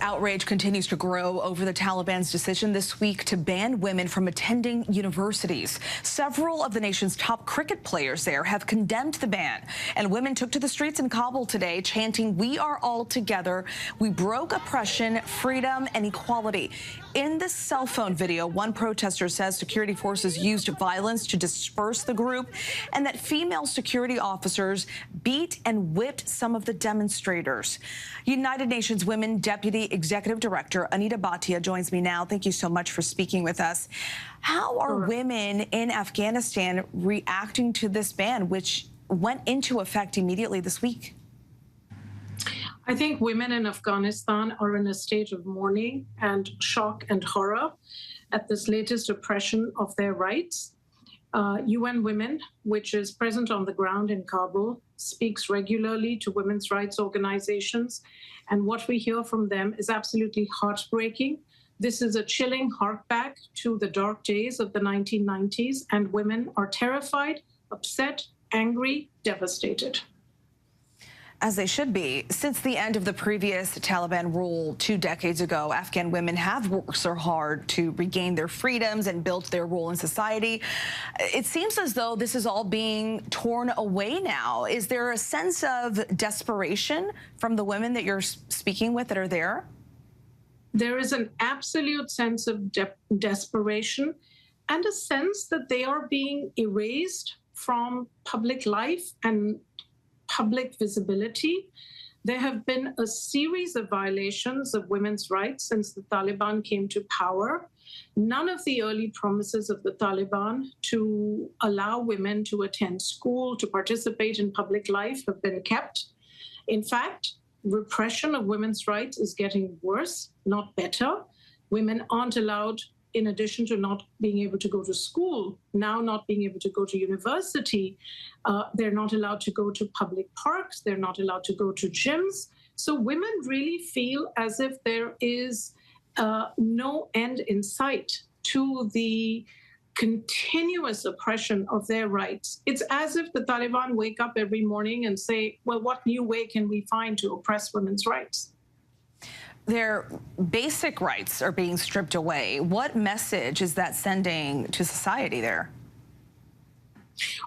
Outrage continues to grow over the Taliban's decision this week to ban women from attending universities. Several of the nation's top cricket players there have condemned the ban, and women took to the streets in Kabul today chanting, "We are all together. We broke oppression, freedom, and equality." In this cell phone video, one protester says security forces used violence to disperse the group and that female security officers beat and whipped some of the demonstrators. United Nations Women Deputy Executive Director Anita Bhatia joins me now. Thank you so much for speaking with us. How are women in Afghanistan reacting to this ban, which went into effect immediately this week? I think women in Afghanistan are in a state of mourning and shock and horror at this latest oppression of their rights. UN Women, which is present on the ground in Kabul, speaks regularly to women's rights organizations, and what we hear from them is absolutely heartbreaking. This is a chilling hark back to the dark days of the 1990s, and women are terrified, upset, angry, devastated. As they should be. Since the end of the previous Taliban rule 2 decades ago, Afghan women have worked so hard to regain their freedoms and build their role in society. It seems as though this is all being torn away now. Is there a sense of desperation from the women that you're speaking with that are there? There is an absolute sense of desperation and a sense that they are being erased from public life and public visibility. There have been a series of violations of women's rights since the Taliban came to power. None of the early promises of the Taliban to allow women to attend school, to participate in public life have been kept. In fact, repression of women's rights is getting worse, not better. Women aren't allowed, in addition to not being able to go to school, now not being able to go to university, they're not allowed to go to public parks, they're not allowed to go to gyms. So women really feel as if there is no end in sight to the continuous oppression of their rights. It's as if the Taliban wake up every morning and say, well, what new way can we find to oppress women's rights? Their basic rights are being stripped away. What message is that sending to society there?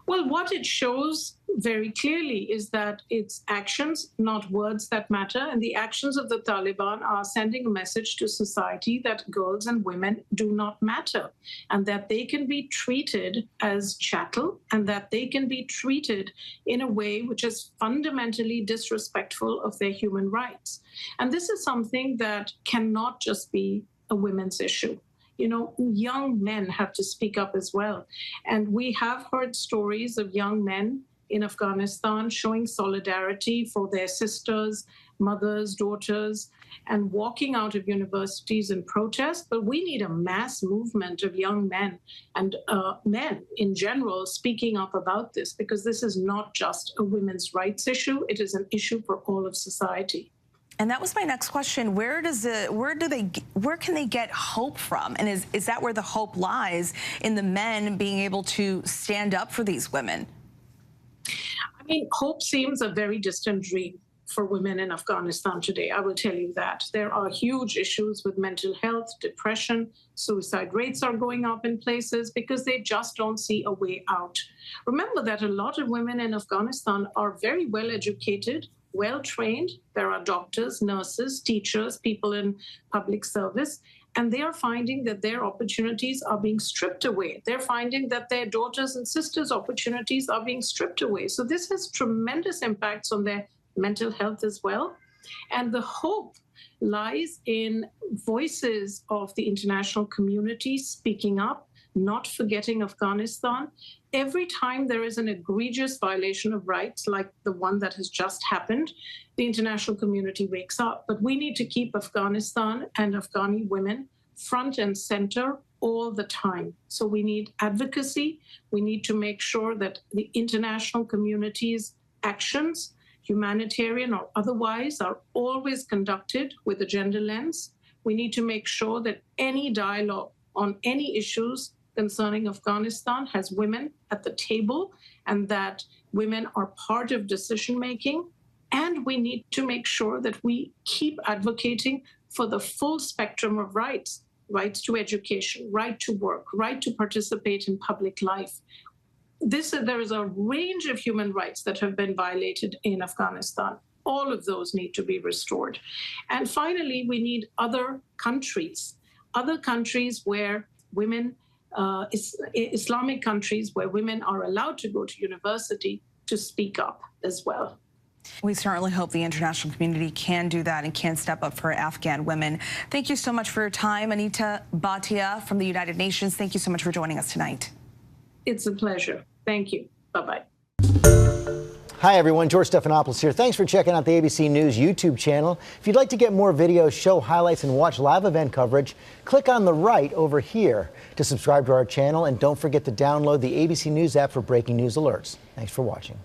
Well, what it shows very clearly is that it's actions, not words, that matter. And the actions of the Taliban are sending a message to society that girls and women do not matter, and that they can be treated as chattel, and that they can be treated in a way which is fundamentally disrespectful of their human rights. And this is something that cannot just be a women's issue. You know, young men have to speak up as well. And we have heard stories of young men in Afghanistan showing solidarity for their sisters, mothers, daughters, and walking out of universities in protest. But we need a mass movement of young men and men in general speaking up about this, because this is not just a women's rights issue. It is an issue for all of society. And that was my next question. Where can they get hope from? And is that where the hope lies, in the men being able to stand up for these women? I mean, hope seems a very distant dream for women in Afghanistan today. I will tell you that. There are huge issues with mental health, depression, suicide rates are going up in places because they just don't see a way out. Remember that a lot of women in Afghanistan are very well educated, well-trained. There are doctors, nurses, teachers, people in public service, and they are finding that their opportunities are being stripped away. They're finding that their daughters' and sisters' opportunities are being stripped away. So this has tremendous impacts on their mental health as well. And the hope lies in voices of the international community speaking up, not forgetting Afghanistan. Every time there is an egregious violation of rights, like the one that has just happened, the international community wakes up. But we need to keep Afghanistan and Afghani women front and center all the time. So we need advocacy. We need to make sure that the international community's actions, humanitarian or otherwise, are always conducted with a gender lens. We need to make sure that any dialogue on any issues concerning Afghanistan has women at the table, and that women are part of decision-making. And we need to make sure that we keep advocating for the full spectrum of rights, rights to education, right to work, right to participate in public life. There is a range of human rights that have been violated in Afghanistan. All of those need to be restored. And finally, we need other countries where women, Islamic countries where women are allowed to go to university, to speak up as well. We certainly hope the international community can do that and can step up for Afghan women. Thank you so much for your time. Anita Bhatia from the United Nations, thank you so much for joining us tonight. It's a pleasure. Thank you. Bye-bye. Hi, everyone. George Stephanopoulos here. Thanks for checking out the ABC News YouTube channel. If you'd like to get more videos, show highlights, and watch live event coverage, click on the right over here to subscribe to our channel. And don't forget to download the ABC News app for breaking news alerts. Thanks for watching.